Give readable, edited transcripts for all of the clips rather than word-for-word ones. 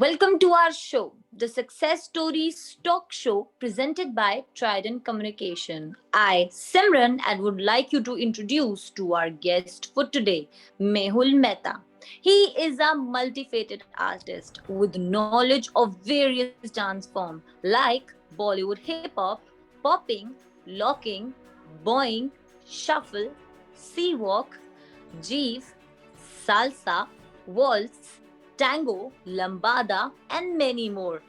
Welcome to our show, the Success Stories Talk Show presented by Trident Communication. I, Simran, and would like you to introduce to our guest for today, Mehul Mehta. He is a multifaceted artist with knowledge of various dance forms like Bollywood hip hop, popping, locking, boing, shuffle, sea walk, Jeev, salsa, waltz, tango, lambada, and many more.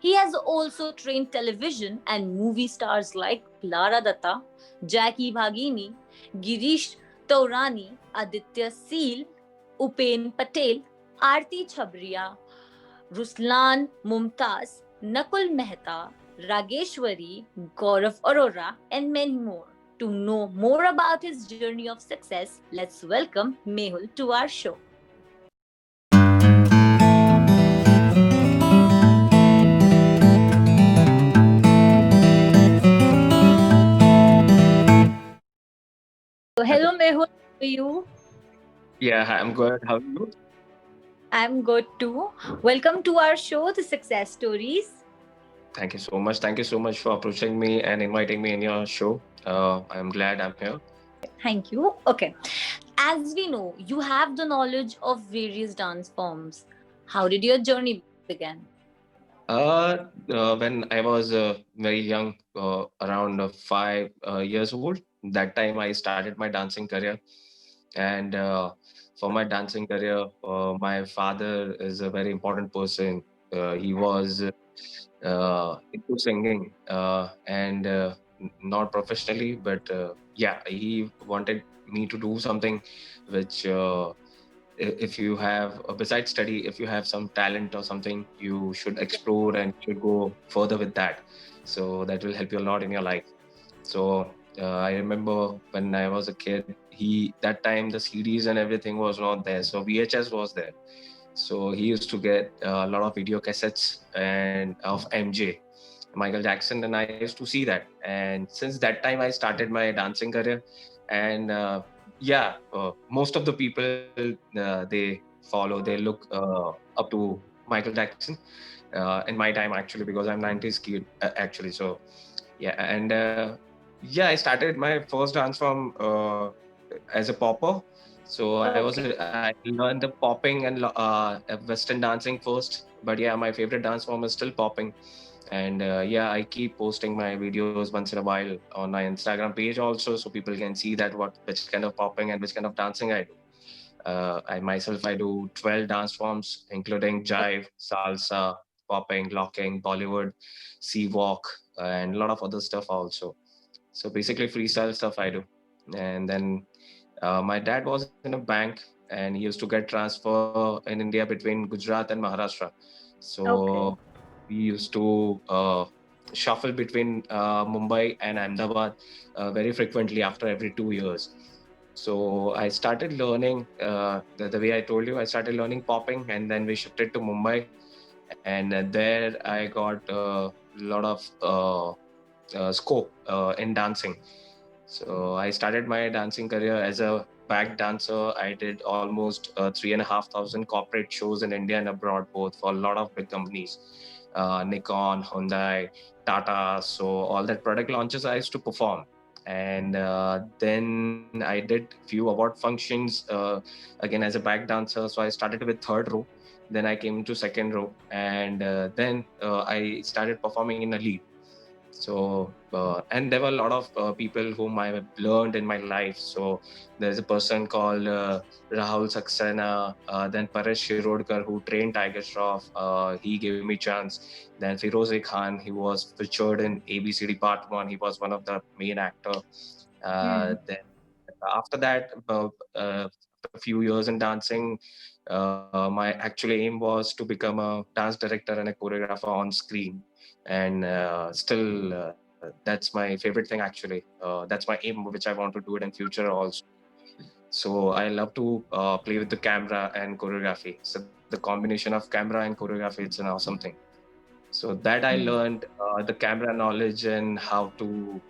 He has also trained television and movie stars like Lara Datta, Jackie Bhagini, Girish Taurani, Aditya Seal, Upen Patel, Aarti Chhabria, Ruslan Mumtaz, Nakul Mehta, Rageshwari, Gaurav Arora, and many more. To know more about his journey of success, let's welcome Mehul to our show. So, hello Mehul, how are you? Yeah, hi, I'm good. How are you? I'm good too. Welcome to our show, The Success Stories. Thank you so much. Thank you so much for approaching me and inviting me in your show. I'm glad I'm here. Thank you. Okay. As we know, you have the knowledge of various dance forms. How did your journey begin? When I was very young, around 5 years old, that time I started my dancing career. And for my dancing career, my father is a very important person. He was into singing and not professionally, but yeah, he wanted me to do something which if you have besides study, if you have some talent or something, you should explore and should go further with that, so that will help you a lot in your life. So I remember when I was a kid, he that time the CDs and everything was not there, so VHS was there. So he used to get a lot of video cassettes and of MJ, Michael Jackson, and I used to see that. And since that time, I started my dancing career. And yeah, most of the people they follow, they look up to Michael Jackson. In my time, actually, because I'm 90s kid, actually. So yeah, and yeah, I started my first dance from as a popper. So Okay. I learned the popping and Western dancing first. But yeah, my favorite dance form is still popping. And yeah, I keep posting my videos once in a while on my Instagram page also, so people can see that what which kind of popping and which kind of dancing I do. I myself, I do 12 dance forms, including jive, salsa, popping, locking, Bollywood, sea walk, and a lot of other stuff also. So basically, freestyle stuff I do. And then my dad was in a bank, and he used to get transfer in India between Gujarat and Maharashtra. So Okay. we used to shuffle between Mumbai and Ahmedabad very frequently after every 2 years. So I started learning the way I told you. I started learning popping, and then we shifted to Mumbai, and there I got a lot of scope in dancing. So I started my dancing career as a back dancer. I did almost 3,500 corporate shows in India and abroad, both for a lot of big companies, Nikon, Hyundai, Tata. So all that product launches I used to perform. And then I did few award functions again as a back dancer. So I started with third row, then I came to second row, and then I started performing in a lead. So and there were a lot of people whom I have learned in my life. So there's a person called Rahul Saxena, then Paresh Shirodkar, who trained Tiger Shroff. He gave me chance. Then Firoz Khan, he was featured in ABCD Part 1. He was one of the main actor. Then after that, a few years in dancing, my actual aim was to become a dance director and a choreographer on screen. And still, that's my favorite thing actually. That's my aim, which I want to do it in future also. So I love to play with the camera and choreography. So the combination of camera and choreography, it's an awesome thing. So that I learned the camera knowledge and how to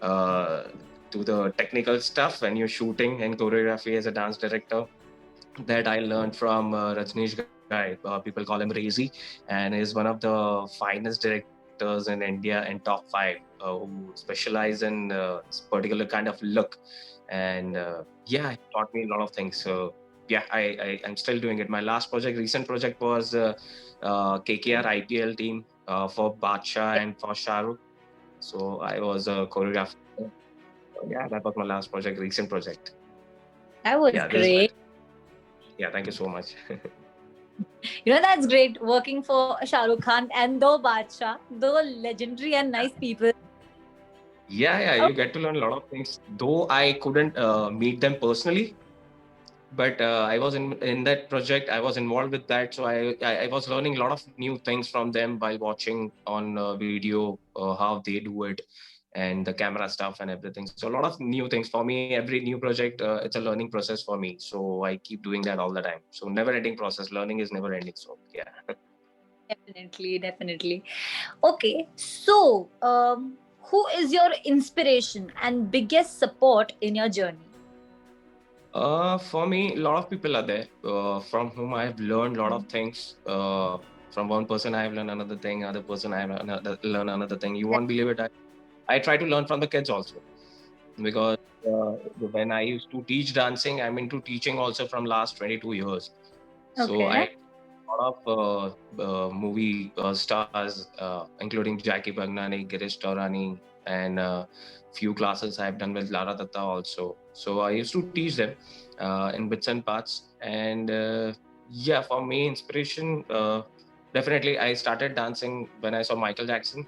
uh, do the technical stuff when you're shooting and choreography as a dance director. That I learned from Rajneesh Gandhi. guy. People call him Rezi, and he's one of the finest directors in India and top five who specialize in particular kind of look. And yeah, he taught me a lot of things. So yeah, I'm still doing it. My last project, recent project, was KKR IPL team for Badsha and for Shahrukh. So I was a choreographer. So yeah, that was my last project, recent project. That was Yeah, this is my, great. yeah. Thank you so much. That's great working for Shah Rukh Khan and the Badshah, the legendary and nice people. Yeah, Oh, you get to learn a lot of things. Though I couldn't meet them personally, but I was in that project. I was involved with that, so I was learning a lot of new things from them while watching on video how they do it and the camera stuff and everything. So a lot of new things for me. Every new project, it's a learning process for me. So I keep doing that all the time. So never ending process. Learning is never ending. So yeah. definitely, definitely. Okay, so who is your inspiration and biggest support in your journey? For me, a lot of people are there from whom I have learned a lot of things. From one person, I have learned another thing. Other person, I have learned another thing. You won't believe it. I try to learn from the kids also because when I used to teach dancing, I'm into teaching also from last 22 years. So Okay. I lot of movie stars, including Jackie Bagnani, Girish Taurani, and few classes I've done with Lara Datta also. So I used to teach them in bits and parts. And yeah, for me, inspiration, definitely, I started dancing when I saw Michael Jackson.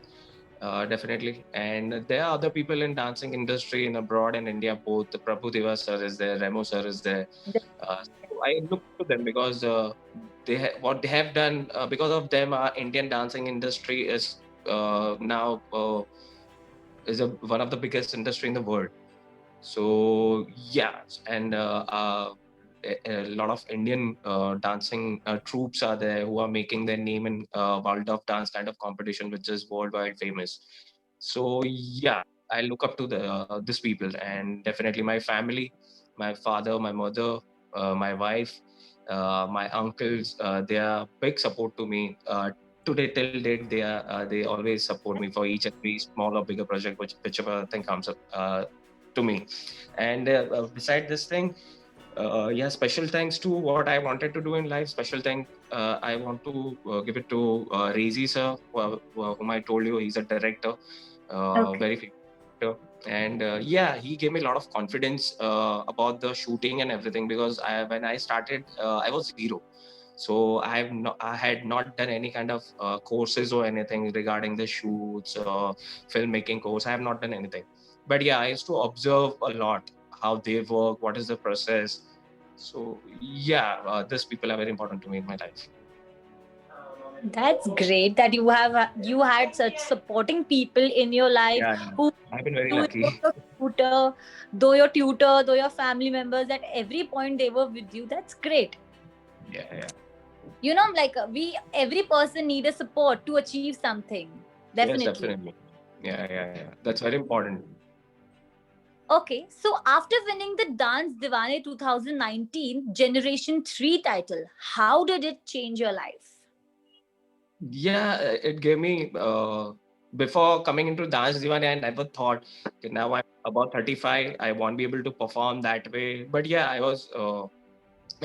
Definitely, and there are other people in dancing industry in abroad and India. Both Prabhu Deva sir is there, Remo sir is there. So I look to them because what they have done because of them our Indian dancing industry is now one of the biggest industry in the world. So yeah, and a lot of Indian dancing troops are there who are making their name in world of dance kind of competition, which is worldwide famous. So yeah, I look up to these people, and definitely my family, my father, my mother, my wife, my uncles. They are big support to me. Today till date, they always support me for each and every small or bigger project, whichever thing comes up to me. And beside this thing, yeah, special thanks to what I wanted to do in life. Special thank I want to give it to Rezi sir, whom I told you he's a director, Okay. very famous director. And yeah, he gave me a lot of confidence about the shooting and everything because when I started, I was zero. So I had not done any kind of courses or anything regarding the shoots or filmmaking course. I have not done anything. But yeah, I used to observe a lot how they work, what is the process. So yeah, these people are very important to me in my life. That's great that you had such supporting people in your life Yeah, who I've been very though lucky. your tutor, though your family members, at every point they were with you. That's great. Yeah. Like we every person need a support to achieve something. Yes, Definitely. definitely. Yeah. That's very important. Okay, so after winning the Dance Diwane 2019 Generation 3 title, how did it change your life? Yeah, it gave me before coming into Dance Divani, I never thought okay, now I'm about 35, I won't be able to perform that way. But yeah, I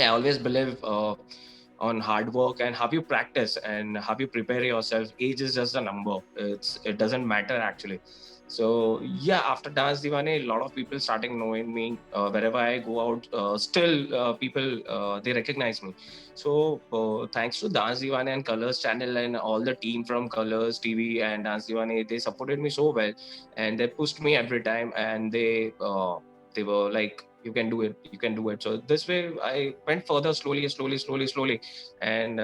always believe on hard work and how you practice and how you prepare yourself. Age is just a number. It doesn't matter actually. So yeah, after Dance Divane, a lot of people starting knowing me wherever I go out. Still, people they recognize me. So thanks to Dance Divane and Colors channel and all the team from Colors TV and Dance Divane, they supported me so well, and they pushed me every time, and they were like, you can do it, you can do it. So this way I went further, slowly, and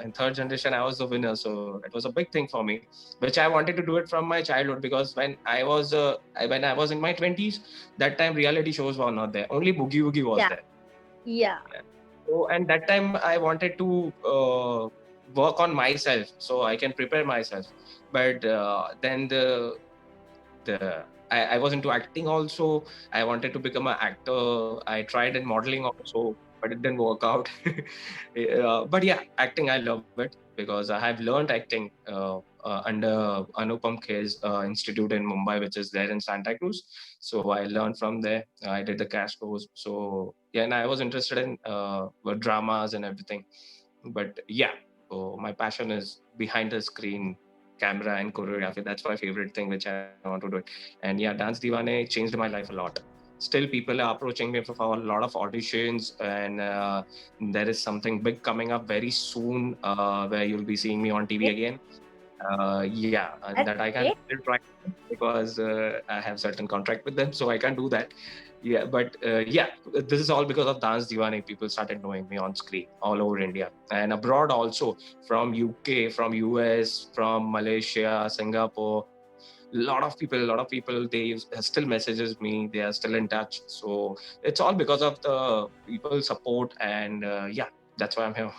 in third generation I was the winner. So it was a big thing for me, which I wanted to do it from my childhood, because when I was in my 20s, that time reality shows were not there, only Boogie Woogie was Yeah. there. Yeah. Yeah. So and that time I wanted to work on myself so I can prepare myself. But then I was into acting also. I wanted to become an actor. I tried in modeling also. but it didn't work out. But yeah, acting, I love it because I have learned acting under Anupam Kher's Institute in Mumbai, which is there in Santa Cruz. So I learned from there. I did the cash course. So yeah, and I was interested in dramas and everything. But yeah, so my passion is behind the screen, camera and choreography. That's my favorite thing, which I want to do it. And yeah, Dance Divane changed my life a lot. Still, people are approaching me for a lot of auditions, and there is something big coming up very soon where you'll be seeing me on TV again. Yeah, and that That's I can great. still try because I have certain contract with them, so I can't do that. Yeah, but yeah, this is all because of Dance Divane. People started knowing me on screen all over India and abroad also, from UK, from US, from Malaysia, Singapore. A lot of people, they still messages me. They are still in touch. So it's all because of the people support, and yeah, that's why I'm here.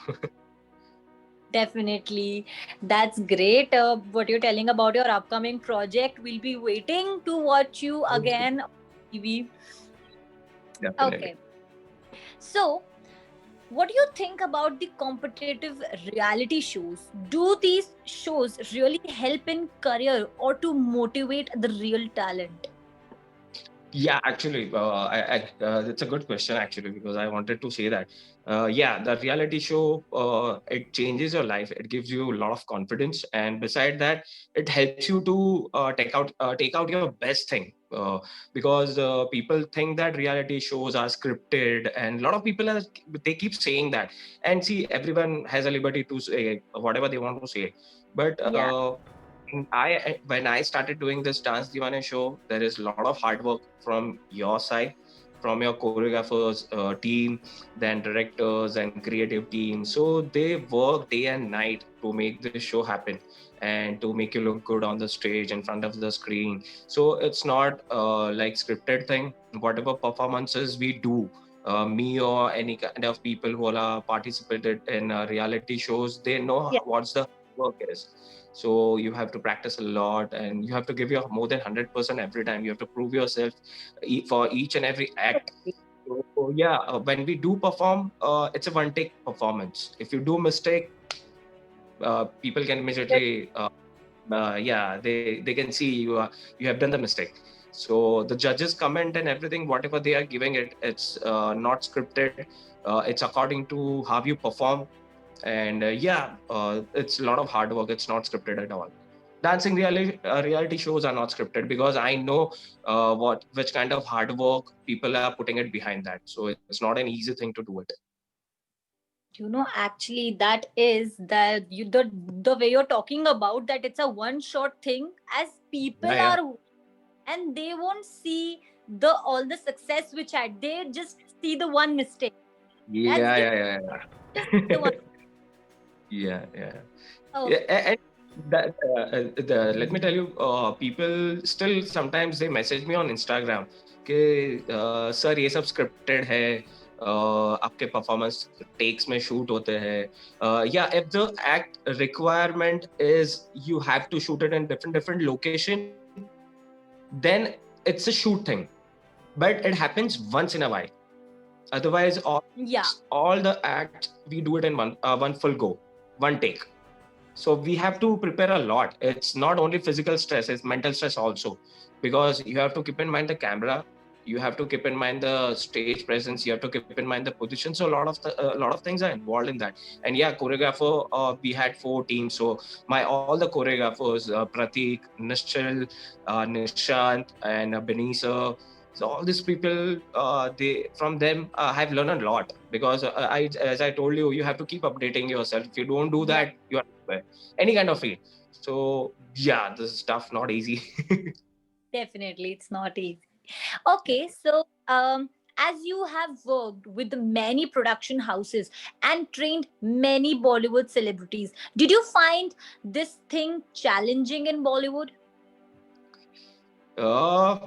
Definitely. That's great. What you're telling about your upcoming project. We'll be waiting to watch you again on TV. Definitely. Okay. So, what do you think about the competitive reality shows? Do these shows really help in career or to motivate the real talent? Yeah, actually, it's a good question actually, because I wanted to say that. Yeah, the reality show, it changes your life. It gives you a lot of confidence, and beside that, it helps you to take out your best thing. Because people think that reality shows are scripted, and a lot of people they keep saying that. And see, everyone has a liberty to say whatever they want to say, but Yeah. when I started doing this Dance Divane show, there is a lot of hard work from your side, from your choreographers team, then directors and creative team. So they work day and night to make this show happen and to make you look good on the stage in front of the screen. So it's not like scripted thing. Whatever performances we do, me or any kind of people who are participated in reality shows, they know Yeah. what's the work is. So you have to practice a lot, and you have to give your more than 100% every time. You have to prove yourself for each and every act. So yeah, when we do perform, it's a one take performance. If you do mistake, people can immediately yeah, they can see you have done the mistake. So the judges comment and everything, whatever they are giving it, it's not scripted. It's according to how you perform. And yeah, it's a lot of hard work. It's not scripted at all. Dancing reality shows are not scripted, because I know what which kind of hard work people are putting it behind that. So it's not an easy thing to do it. Actually, that is that the way you're talking about that it's a one shot thing, as Yeah, people yeah, are, and they won't see the all the success which had, they just see the one mistake. That's yeah, the yeah, just the one. yeah. Yeah, yeah. Oh, Yeah, and that let me tell you, people still sometimes they message me on Instagram कि sir ये सब scripted है, आपके performance takes में shoot होते हैं. Yeah, if the act requirement is you have to shoot it in different location, then it's a shoot thing. But it happens once in a while. Otherwise, yeah. all the acts we do it in one full go, one take. So we have to prepare a lot. It's not only physical stress, it's mental stress also, because you have to keep in mind the camera, you have to keep in mind the stage presence, you have to keep in mind the position. So a lot of things are involved in that. And yeah, choreographer, we had 4 teams. So all the choreographers, Pratik, Nishchal, Nishant, and Benisa. So all these people, they from them have learned a lot, because as I told you, you have to keep updating yourself. If you don't do Yeah, that, you are any kind of field. So yeah, this is tough, not easy. definitely it's not easy. Okay, so as you have worked with many production houses and trained many Bollywood celebrities, did you find this thing challenging in Bollywood? uh,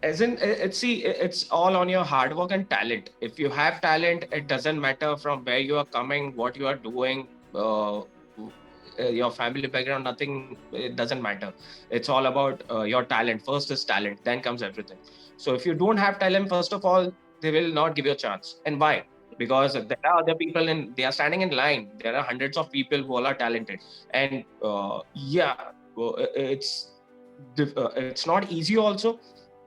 as in it's all on your hard work and talent. If you have talent, it doesn't matter from where you are coming, what you are doing, your family background, nothing, it doesn't matter. It's all about your talent. First is talent, then comes everything. So if you don't have talent, first of all, they will not give you a chance. And why? Because there are other people and they are standing in line. There are hundreds of people who all are talented, and it's not easy also.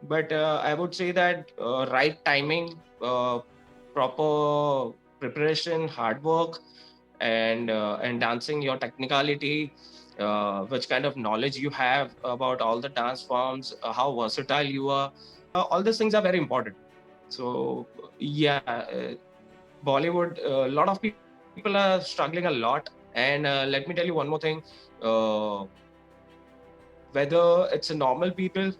But I would say that right timing, proper preparation, hard work, and dancing, your technicality, which kind of knowledge you have about all the dance forms, how versatile you are, all these things are very important. So yeah, Bollywood, a lot of people are struggling a lot. And let me tell you one more thing. Uh, Whether it's a normal people,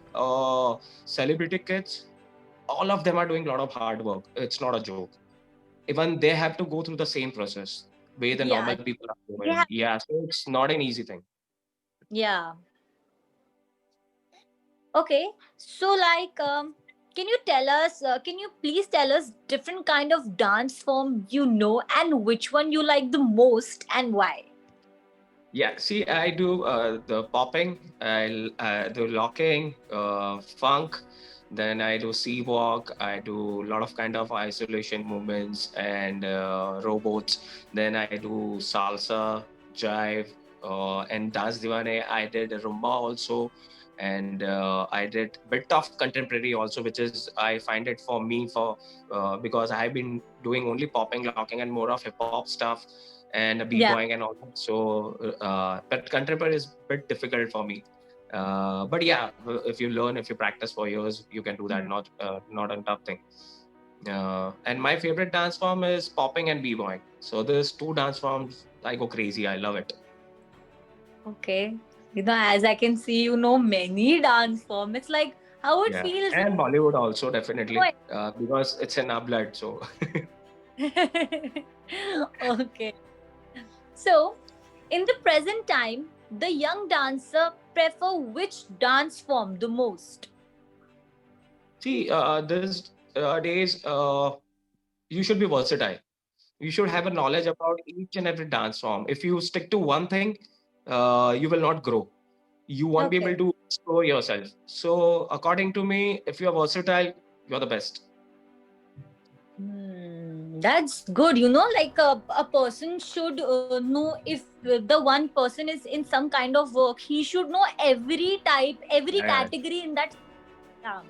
celebrity kids, all of them are doing a lot of hard work. It's not a joke. Even they have to go through the same process way the Yeah, normal people are they doing. have. Yeah, so it's not an easy thing. Yeah. Okay. So, like, can you tell us? Can you please tell us different kind of dance form you know and which one you like the most and why? Yeah, see, I do the popping, I do locking, funk, then I do sea walk, I do a lot of kind of isolation movements and robots. Then I do salsa, jive, and dance diwane. I did rumba also, and I did bit of contemporary also, which is I find it for me for because I've been doing only popping, locking, and more of hip hop stuff and Yeah. b-boying and all that. So, but contemporary is a bit difficult for me. But yeah, if you learn, if you practice for years, you can do that. Hmm. Not a tough thing. And my favorite dance form is popping and b-boying. So there's two dance forms. I go crazy. I love it. Okay. You know, as I can see, you know many dance form. It's like how it Yeah, feels. and Bollywood also definitely because it's in our blood. So Okay. So, in the present time, the young dancer prefer which dance form the most? see, these days you should be versatile. You should have a knowledge about each and every dance form. If you stick to one thing, you will not grow. You won't be able Okay. to explore yourself. So, according to me, if you're versatile, you're the best. That's good. You know, like a person should know if the one person is in some kind of work, he should know every type, every Yeah, category in that. Yeah.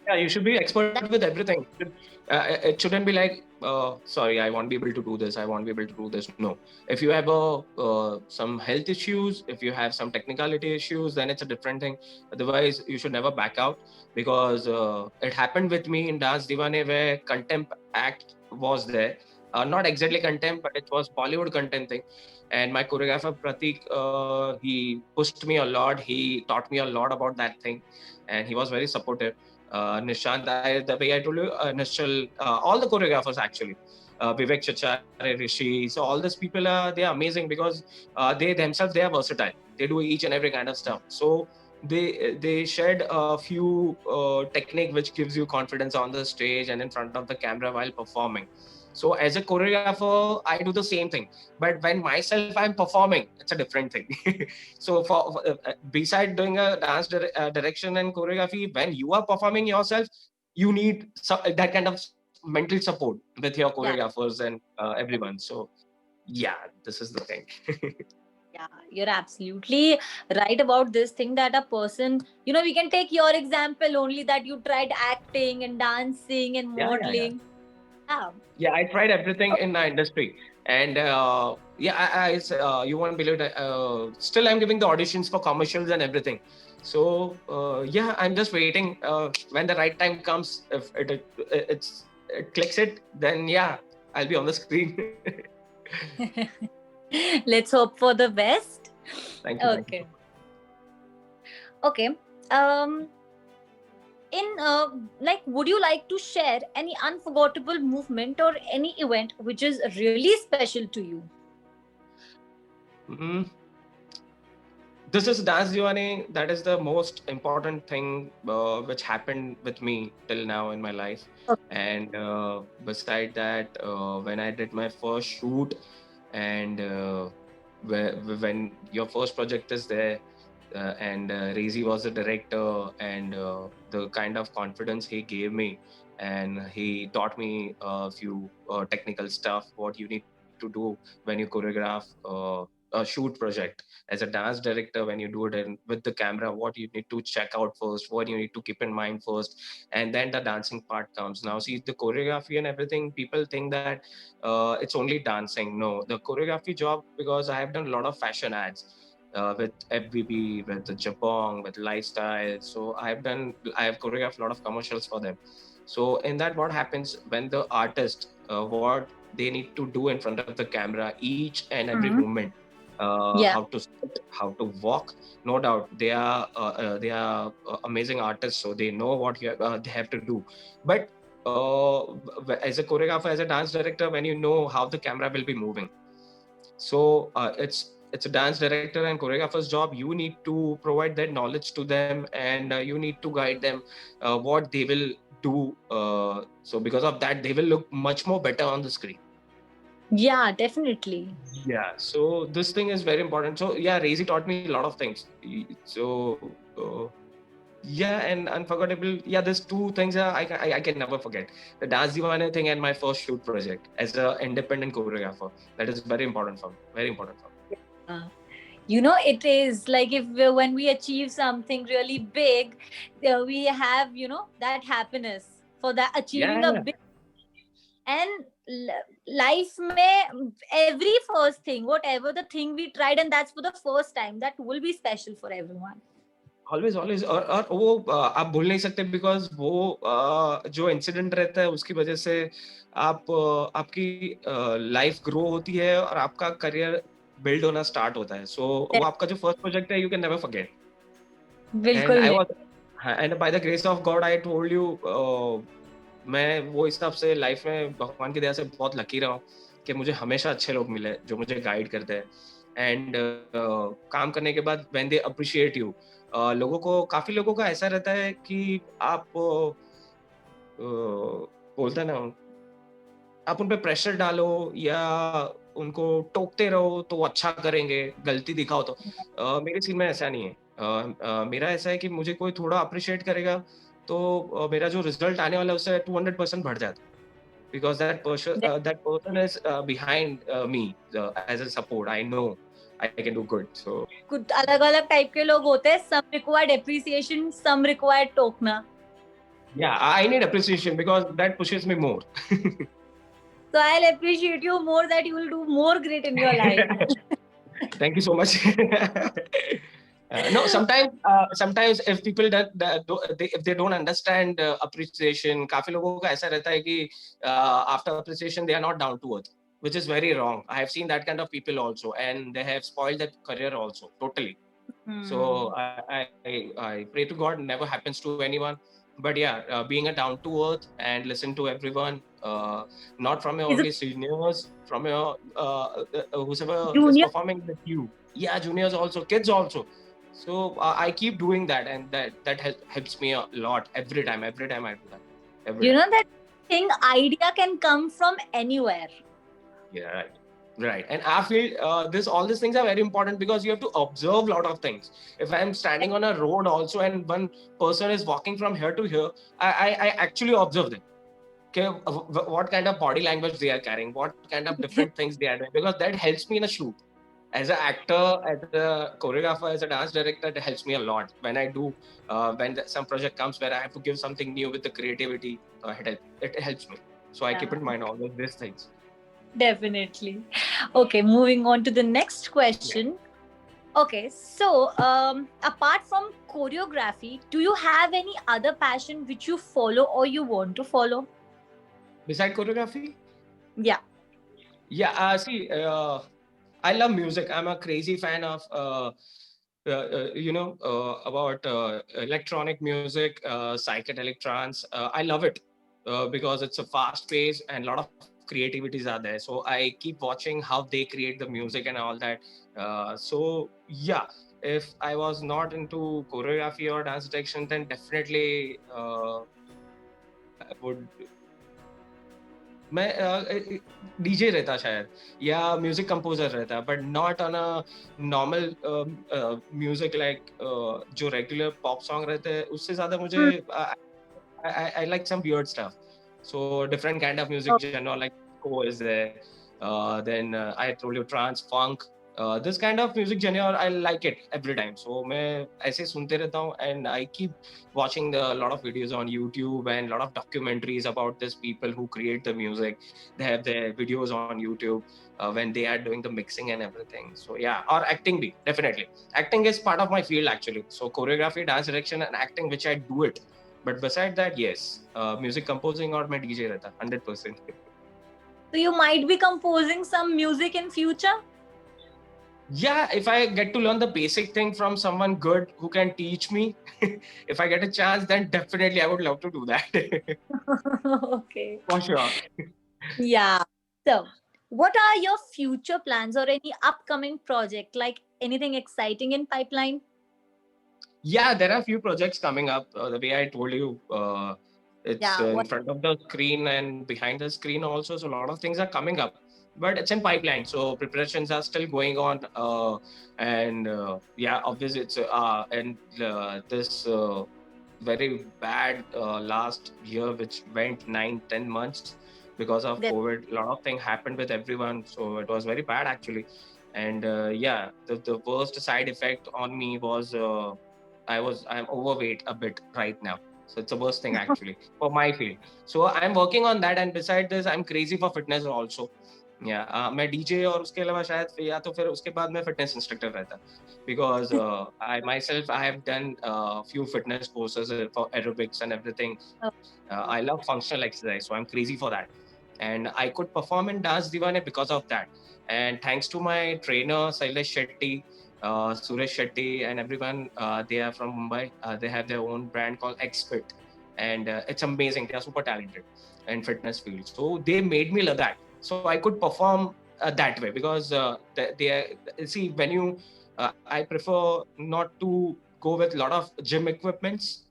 yeah, you should be expert with That, everything. It shouldn't be like, sorry, I won't be able to do this. I won't be able to do this. No, if you have some health issues, if you have some technicality issues, then it's a different thing. Otherwise, you should never back out because it happened with me in Dance Divane where contempt act was there. Not exactly contempt, but it was Bollywood content thing. And my choreographer Pratik, he pushed me a lot. He taught me a lot about that thing, and he was very supportive. Nishant, the way I told you, Nishal, all the choreographers actually, Vivek Chachare, Rishi. So all these people are they are amazing because they themselves they are versatile. They do each and every kind of stuff. So they shared a few technique which gives you confidence on the stage and in front of the camera while performing. So as a choreographer, I do the same thing. But when myself I'm performing, it's a different thing. So beside doing a dance direction and choreography, when you are performing yourself, you need that kind of mental support with your yeah. choreographers and everyone. So yeah, this is the thing. Yeah, you're absolutely right about this thing that a person, you know, we can take your example only that you tried acting and dancing and Yeah. modeling. Yeah. Yeah, I tried everything in the industry, and yeah, you won't believe it. Still, I'm giving the auditions for commercials and everything. So yeah, I'm just waiting. When the right time comes, if it clicks it, then yeah, I'll be on the screen. Let's hope for the best. Thank you. Okay. Okay. Um, in like, would you like to share any unforgettable movement or any event which is really special to you? Mm, this is Dance Diwani. That is the most important thing which happened with me till now in my life. Okay. And beside that, when I did my first shoot, and when your first project is there, and Rezi was the director, and the kind of confidence he gave me. and he taught me a few technical stuff, what you need to do when you choreograph a shoot project. As a dance director, when you do it with the camera, what you need to check out first, what you need to keep in mind first, and then the dancing part comes. Now, see, the choreography and everything, people think that it's only dancing. No, the choreography job, because I have done a lot of fashion ads with FBB, with the Jabong, with Lifestyle. So I have choreographed a lot of commercials for them. So in that, what happens when the artist, what they need to do in front of the camera, each and every Mhm. movement, Yeah. how to sit, how to walk. No doubt, they are amazing artists, so they know what they have to do. But as a choreographer, as a dance director, when you know how the camera will be moving, so it's a dance director and choreographer's job. You need to provide that knowledge to them, and you need to guide them what they will do. So because of that, they will look much more better on the screen. Yeah, definitely. Yeah. So this thing is very important. So yeah, Razy taught me a lot of things. So yeah, and unforgettable. Yeah, there's two things I can never forget: the Dance Divana thing and my first shoot project as an independent choreographer. That is very important for me. Very important for me. Uh, it is like if when we achieve something really big, we have that happiness for that achieving a Yeah. big. And life में every first thing, whatever the thing we tried, and that's for the first time, that will be special for everyone. Always always और वो आप भूल नहीं सकते, because वो जो incident रहता है उसकी वजह से आपकी लाइफ ग्रो होती है और आपका करियर बिल्ड होना स्टार्ट होता है. सो वो आपका जो फर्स्ट प्रोजेक्ट है, you can never forget. And बिल्कुल आई नहीं. Was and by the grace of God I told you, मैं वो हिसाब से लाइफ में भगवान की दया से बहुत लकी रहा हूँ कि मुझे हमेशा अच्छे लोग मिले जो मुझे गाइड करते हैं. एंड काम करने के बाद व्हेन दे अप्रिशिएट यू, लोगों को, काफी लोगों का ऐसा रहता है कि आप बोलते हैं ना, आप उन पे प्रेशर डालो या उनको टोकते रहो तो वो अच्छा करेंगे, गलती दिखाओ तो. मेरे सीन में ऐसा नहीं है. मेरा ऐसा है कि मुझे कोई थोड़ा अप्रिशिएट करेगा तो मेरा जो रिजल्ट आने वाला है उससे 200% बढ़ जाता है. Because that person is behind me as a support. I know I can do good. So कुछ अलग अलग टाइप के लोग होते हैं. सम रिक्वायर्ड एप्रिसिएशन, सम रिक्वायर्ड टोकना. yeah, I need appreciation because that pushes me more. So I'll appreciate you more, that you will do more great in your life. Thank you so much. No, sometimes if people if they don't understand appreciation, काफी लोगों का ऐसा रहता है कि after appreciation they are not down to earth, which is very wrong. I have seen that kind of people also, and they have spoiled their career also totally. So I pray to God never happens to anyone. But yeah, being a down to earth and listen to everyone, not from your Is it only seniors, from your whoever is junior? performing with you. Yeah, juniors also, kids also. So I keep doing that, and that helps me a lot every time. Every time I do that, every You time. know that thing, idea can come from anywhere. Yeah, right. Right. And I feel all these things are very important because you have to observe a lot of things. If I'm standing on a road also and one person is walking from here to here, I actually observe them. Okay, what kind of body language they are carrying, what kind of different things they are doing, because that helps me in a shoot. As an actor, as a choreographer, as a dance director, it helps me a lot when I do, some project comes where I have to give something new with the creativity. It helps me. So I keep in mind all of these things. Definitely. Okay, moving on to the next question. Okay, so apart from choreography, do you have any other passion which you follow or you want to follow? Beside choreography? Yeah. Yeah, see, I love music. I'm a crazy fan of, about electronic music, psychedelic trance. I love it because it's a fast pace and a lot of creativities are there. So I keep watching how they create the music and all that. So yeah, if I was not into choreography or dance direction, then definitely I would. मैं DJ रहता शायद, या music composer रहता, but not on a normal music like जो regular pop song रहते हैं उससे ज्यादा मुझे I like some weird stuff. So different kind of music genre like disco is there. Then I told you trance, funk. This kind of music genre I like it every time. So मैं ऐसे सुनते रहता हूँ, and I keep watching a lot of videos on YouTube and a lot of documentaries about these people who create the music. They have their videos on YouTube when they are doing the mixing and everything. So yeah, or acting be definitely. Acting is part of my field actually. So choreography, dance direction, and acting, which I do it. But beside that, yes, music composing or मैं DJ रहता 100%. So you might be composing some music in future? Yeah, if I get to learn the basic thing from someone good who can teach me, if I get a chance, then definitely I would love to do that. Okay. For sure. Yeah. So, what are your future plans or any upcoming project, like anything exciting in pipeline? Yeah, there are a few projects coming up. The way I told you, it's Yeah. in What? front of the screen and behind the screen also. So a lot of things are coming up, but it's in pipeline. So preparations are still going on. And yeah, obviously it's and this very bad last year, which went 9-10 months because of That, COVID. A lot of things happened with everyone, so it was very bad actually. And yeah, the worst side effect on me was. I'm overweight a bit right now. So it's the worst thing actually for my field. So I'm working on that, and beside this, I'm crazy for fitness also. Yeah, मैं DJ और उसके अलावा शायद या तो फिर उसके बाद मैं फिटनेस इंस्ट्रक्टर रहता because I myself I have done few fitness courses for aerobics and everything. uh, I love functional exercise, so I'm crazy for that. And I could perform in Dance Divane because of that. And thanks to my trainer, Sailesh Shetty, Suresh Shetty, and everyone, they are from Mumbai. They have their own brand called Xfit. And it's amazing. They are super talented in fitness field. So they made me love that. So I could perform that way because see, when you, I prefer not to go with a lot of gym equipments,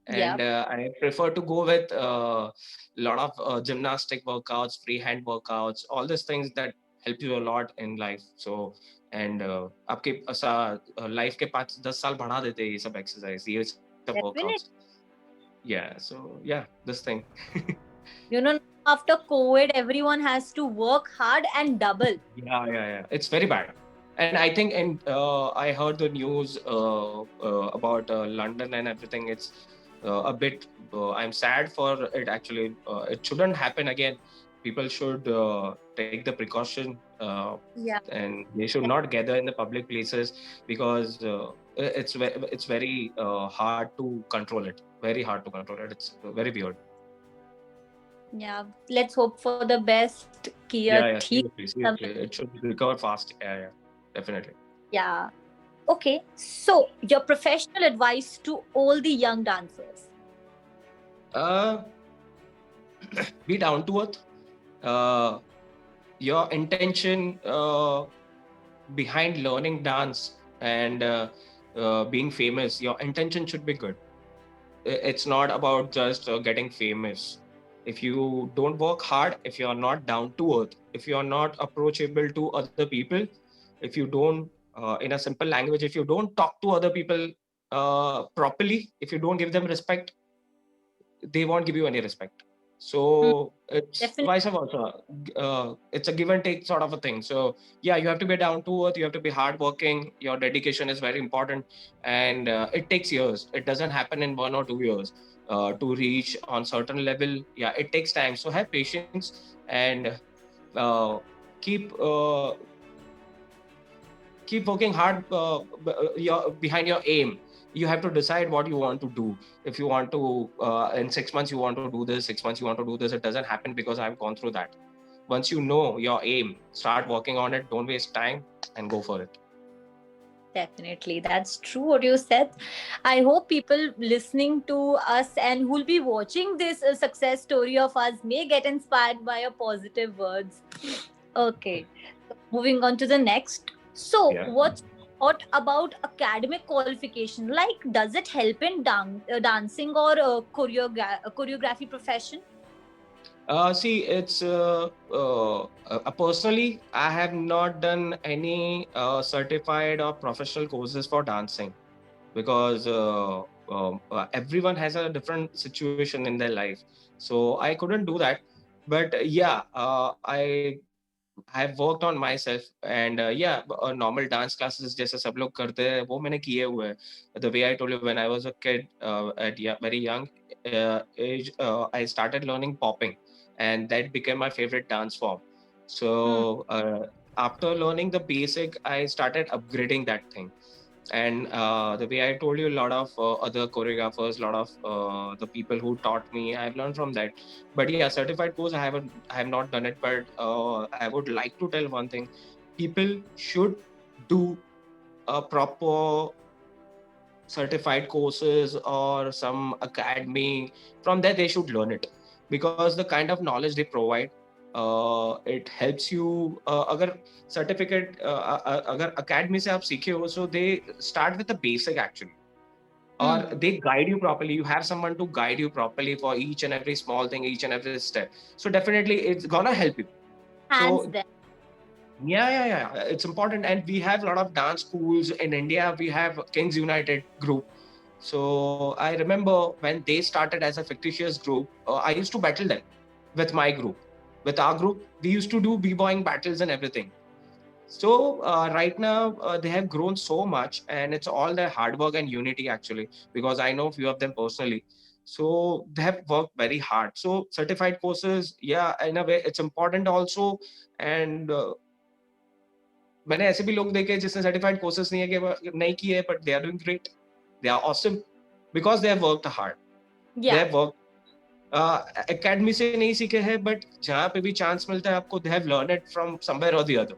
yeah. and I prefer to go with a lot of gymnastic workouts, freehand workouts, all these things that help you a lot in life. So and आपके life के 5-10 साल बढ़ा देते हैं ये सब exercise, ये सब workouts. Definitely. Yeah, so yeah, this thing. You know, after COVID, everyone has to work hard and double. Yeah. It's very bad. And I think, and I heard the news about London and everything. It's a bit. I'm sad for it. Actually, it shouldn't happen again. People should take the precaution, Yeah. and they should not gather in the public places because it's very hard to control it. Very hard to control it. It's very weird. Yeah. Let's hope for the best. Kia Yeah. theek Seriously. It should recover fast. Yeah. Definitely. Yeah. Okay. So, your professional advice to all the young dancers. Uh, be down to earth. Your intention behind learning dance and being famous, your intention should be good. It's not about just getting famous. If you don't work hard, if you're not down to earth, if you're not approachable to other people, if you don't, in a simple language, if you don't talk to other people properly, if you don't give them respect, they won't give you any respect. Hmm, So it's definitely. vice versa. It's a give and take sort of a thing. So yeah, you have to be down to earth. You have to be hardworking. Your dedication is very important, and it takes years. It doesn't happen in 1 or 2 years to reach on certain level. Yeah, it takes time. So have patience and uh, keep keep working hard behind your aim. You have to decide what you want to do. If you want to in 6 months you want to do this, 6 months you want to do this, it doesn't happen because I've gone through that. Once you know your aim, start working on it. Don't waste time and go for it. Definitely. That's true what you said. I hope people listening to us and who'll be watching this success story of us may get inspired by your positive words. Okay. Moving on to the next. So, Yeah. what's what about academic qualification? Like, does it help in dancing or choreography profession? See, it's personally, I have not done any certified or professional courses for dancing because everyone has a different situation in their life, so I couldn't do that. But yeah, I have worked on myself, and yeah, normal dance classes जैसे सब लोग करते हैं वो मैंने किए हुए हैं. The way I told you, when I was a kid, at very young age, I started learning popping, and that became my favorite dance form. Hmm. So after learning the basic, I started upgrading that thing. And the way I told you, a lot of other choreographers, a lot of the people who taught me, I've learned from that. But yeah, certified course, I have not done it. But I would like to tell one thing: people should do a proper certified courses or some academy. From there they should learn it, because the kind of knowledge they provide, it helps you. अगर certificate, अगर academy से आप सीखे हो, so they start with the basic actually, or Hmm. they guide you properly. You have someone to guide you properly for each and every small thing, each and every step. So definitely it's gonna help you. Hands So them. yeah. It's important, and we have a lot of dance schools in India. We have Kings United group. So I remember when they started as a fictitious group, I used to battle them with my group. With our group, we used to do b-boying battles and everything. So right now they have grown so much, and it's all their hard work and unity actually. Because I know a few of them personally, so they have worked very hard. So certified courses, yeah, in a way, it's important also. And मैंने ऐसे भी लोग देखे जिसने certified courses नहीं किए, but they are doing great, they are awesome, because they have worked hard, they Yeah. Have work academy से नहीं सीखे हैं, बट जहाँ पे भी चांस मिलता है आपको, they have learn it from somewhere और द अदर.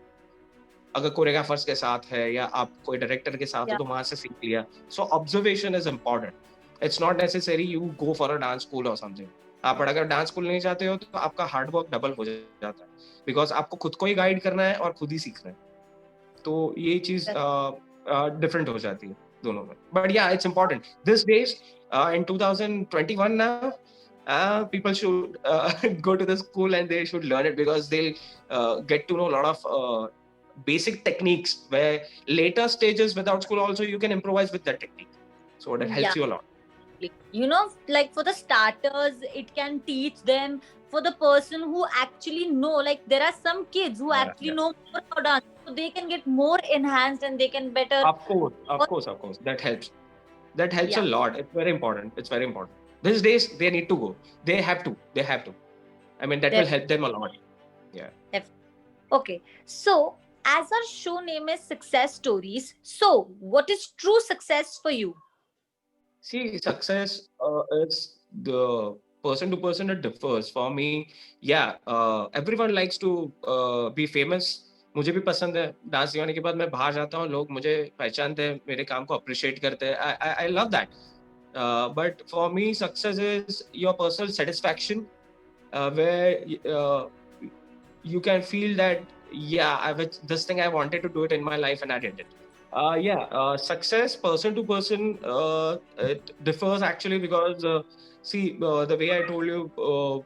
अगर कोरियोग्राफर्स के साथ है या आप कोई डायरेक्टर के साथ हो, Yeah. तो वहां से सीख लिया. So observation is important. It's not necessary you go for a dance school और समथिंग. आप अगर डांस स्कूल नहीं जाते हो, तो आपका हार्ड वर्क डबल हो जाता है, बिकॉज आपको खुद को ही गाइड करना है और खुद ही सीखना है. तो ये चीज That's डिफरेंट हो जाती है दोनों में. बट या, it's important this days in 2021 now. People should go to the school, and they should learn it, because they'll get to know a lot of basic techniques, where later stages without school also you can improvise with that technique, so that yeah. helps you a lot. Like for the starters, it can teach them. For the person who actually know, like there are some kids who actually know more about dance, so they can get more enhanced and they can better. Of course, that helps a Yeah. lot. It's very important. These days they need to go. They have to. I mean, that will help them a lot. Yeah. Okay. So, as our show name is Success Stories, so what is true success for you? See, success is the person to person, it differs. For me, yeah, everyone likes to be famous. मुझे भी पसंद है. Dance दिवाने के बाद मैं बाहर जाता हूँ, लोग मुझे पहचानते हैं, मेरे काम को अप्रिशिएट करते हैं. I love that. But for me, success is your personal satisfaction, where you can feel that, yeah, this thing I wanted to do it in my life, and I did it. Yeah, success person to person, it differs actually, because see, the way I told you,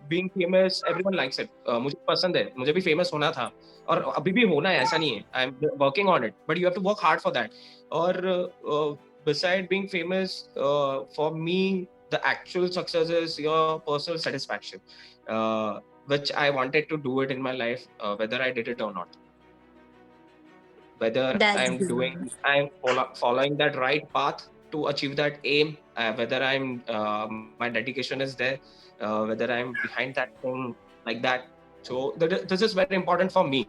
being famous, everyone likes it. मुझे पसंद है, मुझे भी famous होना था, और अभी भी होना है, ऐसा नहीं है. I'm working on it, but you have to work hard for that. और beside being famous, for me, the actual success is your personal satisfaction, which I wanted to do it in my life, whether I did it or not. Whether That's good. I'm following that right path to achieve that aim, whether my dedication is there, whether I'm behind that thing, like that. So this is very important for me.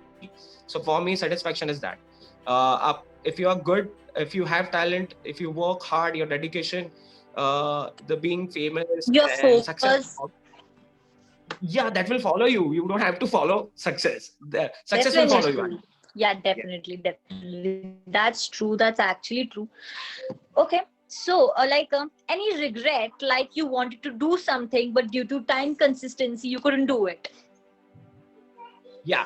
So for me, satisfaction is that. If you are good, if you have talent, if you work hard, your dedication, the being famous Your and success, focus. yeah, that will follow you. You don't have to follow success. The success will follow you. Definitely. Yeah, definitely. That's true. That's actually true. Okay. So, any regret, like you wanted to do something, but due to time consistency, you couldn't do it? Yeah,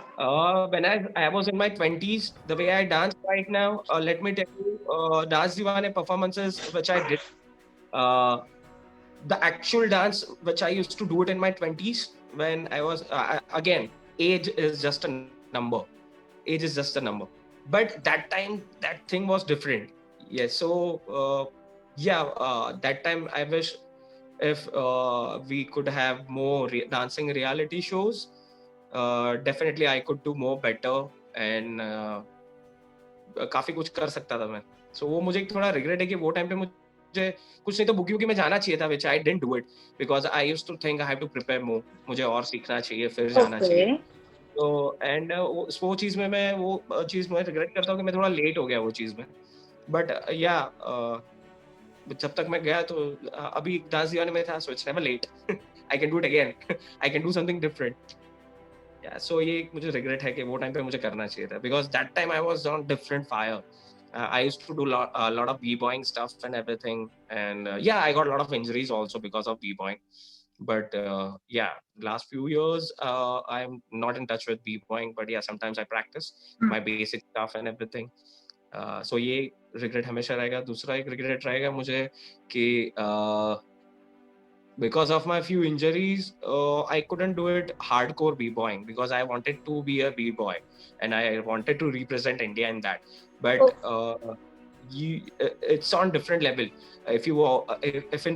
when I was in my 20s, the way I dance right now, let me tell you, Dance Divane performances which I did, uh, the actual dance which I used to do it in my 20s, when I was, again, age is just a number. Age is just a number. But that time, that thing was different. Yes, so yeah, that time I wish if we could have more dancing reality shows. Definitely I could do more better, and काफी कुछ कर सकता था मैं. So वो मुझे एक थोड़ा रिग्रेट है कि वो टाइम पे मुझे कुछ नहीं तो बुकी में जाना चाहिए था, which I didn't do it because I used to think I have to prepare more. मुझे और सीखना चाहिए, फिर जाना चाहिए. Okay. तो एंड वो चीज़ में मैं वो चीज़ मैं रिग्रेट करता हूँ कि मैं थोड़ा लेट हो गया वो चीज़ में. बट या जब तक मैं गया तो अभी डांस दीवाने में था, so it's never late. I can do it again. I can do something different. या सो ये एक मुझे रिग्रेट है कि वो टाइम पे मुझे करना चाहिए था, because that time I was on different fire. I used to do lot of b-boying stuff and everything, and yeah, I got a lot of injuries also because of b-boying. But yeah, last few years I'm not in touch with b-boying, but yeah, sometimes I practice my basic stuff and everything. So ये regret हमेशा रहेगा. दूसरा एक regret रहेगा मुझे कि because of my few injuries, I couldn't do it hardcore b-boying because I wanted to be a b-boy and I wanted to represent India in that. But it's on different level. If you if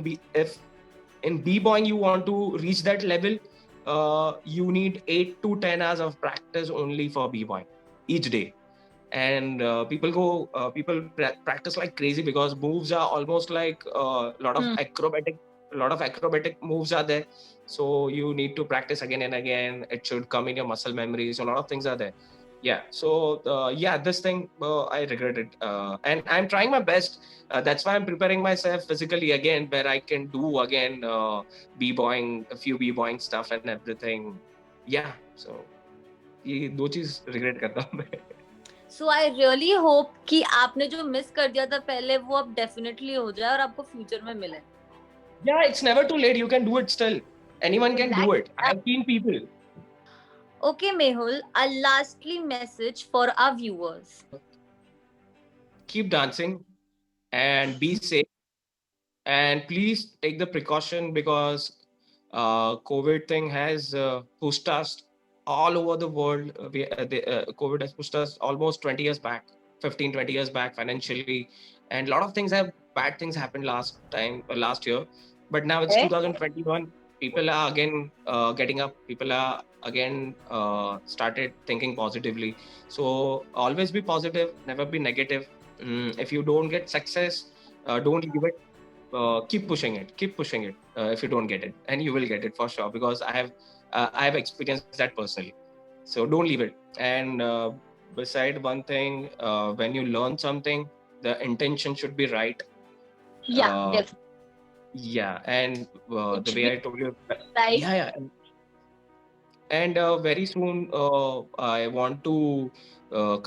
in b-boying you want to reach that level, you need 8 to 10 hours of practice only for b-boying each day. And people practice like crazy because moves are almost like a lot of acrobatic moves are there, so you need to practice again and again. It should come in your muscle memory, so a lot of things are there. Yeah, so yeah, this thing I regret it, and I'm trying my best. That's why I'm preparing myself physically again, where I can do again b-boying, a few b-boying stuff and everything. Yeah, so ये दो चीज regret करता हूँ मैं. सो I really hope कि आपने जो miss कर दिया था पहले वो अब डेफिनेटली हो जाए और आपको फ्यूचर में मिले. Yeah, it's never too late. You can do it still. Anyone can do it. I have seen people. Okay, Mehul, a lastly message for our viewers. Keep dancing and be safe. And please take the precaution because COVID thing has pushed us all over the world. COVID has pushed us almost 20 years back, 15, 20 years back financially. And a lot of things bad things happened last year. But now it's Okay. 2021. People are again getting up. People are again started thinking positively. So always be positive, never be negative. If you don't get success, don't leave it. Keep pushing it. If you don't get it, and you will get it for sure, because I have experienced that personally. So don't leave it. And beside one thing, when you learn something, the intention should be right. Yeah, definitely. Yeah, and the way I told you, Right. yeah. And very soon, I want to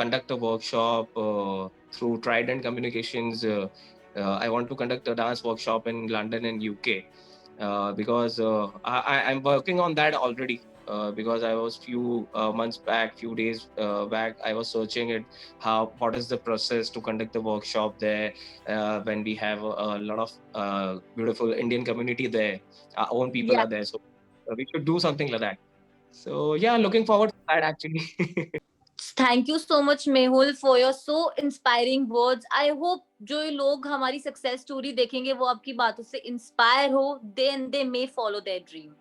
conduct a workshop through Trident Communications. I want to conduct a dance workshop in London and UK, because I'm working on that already. Because I was few months back, few days back, I was searching it. What is the process to conduct the workshop there? When we have a lot of beautiful Indian community there, our own people are there, so we should do something like that. So yeah, looking forward to that actually. Thank you so much, Mehul, for your so inspiring words. I hope जो लोग हमारी success story देखेंगे वो आपकी बातों से inspire हो, then they may follow their dream.